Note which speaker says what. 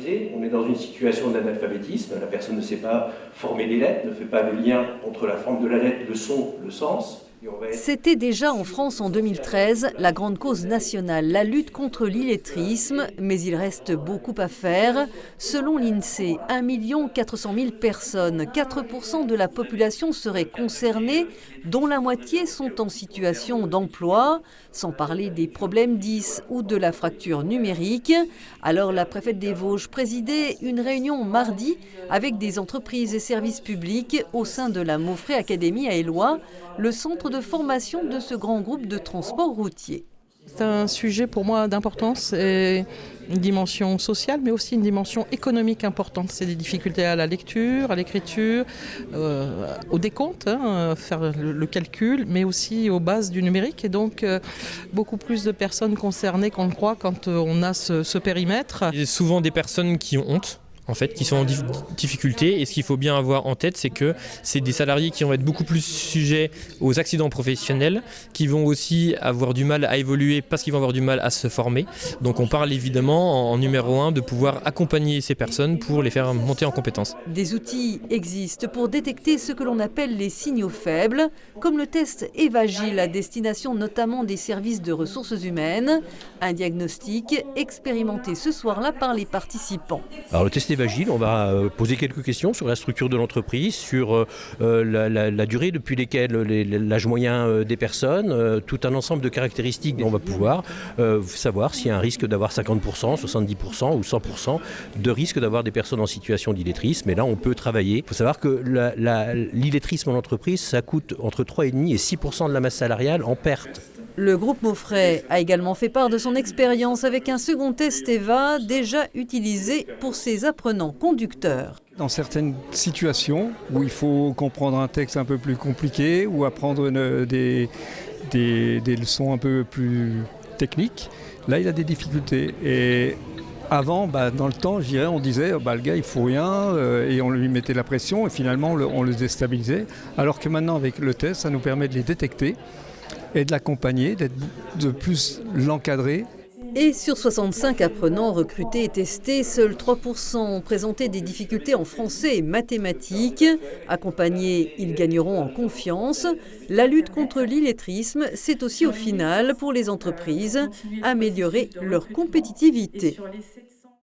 Speaker 1: scolarisés. On est dans une situation d'analphabétisme. La personne ne sait pas former les lettres, ne fait pas le lien entre la forme de la lettre, le son, le sens.
Speaker 2: C'était déjà en France en 2013 la grande cause nationale, la lutte contre l'illettrisme, mais il reste beaucoup à faire. Selon l'INSEE, 1 400 000 personnes, 4% de la population seraient concernées, dont la moitié sont en situation d'emploi, sans parler des problèmes 10 ou de la fracture numérique. Alors la préfète des Vosges présidait une réunion mardi avec des entreprises et services publics au sein de la Maufrais Academy à Éloie, le centre de formation de ce grand groupe de transport routier.
Speaker 3: C'est un sujet pour moi d'importance et une dimension sociale, mais aussi une dimension économique importante. C'est des difficultés à la lecture, à l'écriture, au décompte, faire le calcul, mais aussi aux bases du numérique. Et donc, beaucoup plus de personnes concernées qu'on le croit quand on a ce périmètre.
Speaker 4: Il y a souvent des personnes qui ont honte, en fait, qui sont en difficulté. Et ce qu'il faut bien avoir en tête, c'est que c'est des salariés qui vont être beaucoup plus sujets aux accidents professionnels, qui vont aussi avoir du mal à évoluer parce qu'ils vont avoir du mal à se former. Donc on parle évidemment en numéro 1 de pouvoir accompagner ces personnes pour les faire monter en compétences.
Speaker 2: Des outils existent pour détecter ce que l'on appelle les signaux faibles, comme le test Evagile à destination notamment des services de ressources humaines. Un diagnostic expérimenté ce soir-là par les participants.
Speaker 5: Alors le test Evagile, on va poser quelques questions sur la structure de l'entreprise, sur la durée depuis lesquelles l'âge moyen des personnes, tout un ensemble de caractéristiques. On va pouvoir savoir s'il y a un risque d'avoir 50%, 70% ou 100% de risque d'avoir des personnes en situation d'illettrisme. Et là, on peut travailler. Il faut savoir que l'illettrisme en entreprise, ça coûte entre 3,5 et 6% de la masse salariale en perte.
Speaker 2: Le groupe Maufrais a également fait part de son expérience avec un second test EVA déjà utilisé pour ses apprenants conducteurs.
Speaker 6: Dans certaines situations où il faut comprendre un texte un peu plus compliqué ou apprendre des leçons un peu plus techniques, là il a des difficultés. Et avant, dans le temps, je dirais, on disait le gars il faut rien et on lui mettait la pression et finalement on le déstabilisait. Alors que maintenant avec le test, ça nous permet de les détecter et de l'accompagner, de plus l'encadrer.
Speaker 2: Et sur 65 apprenants recrutés et testés, seuls 3% ont présenté des difficultés en français et mathématiques. Accompagnés, ils gagneront en confiance. La lutte contre l'illettrisme, c'est aussi au final, pour les entreprises, améliorer leur compétitivité.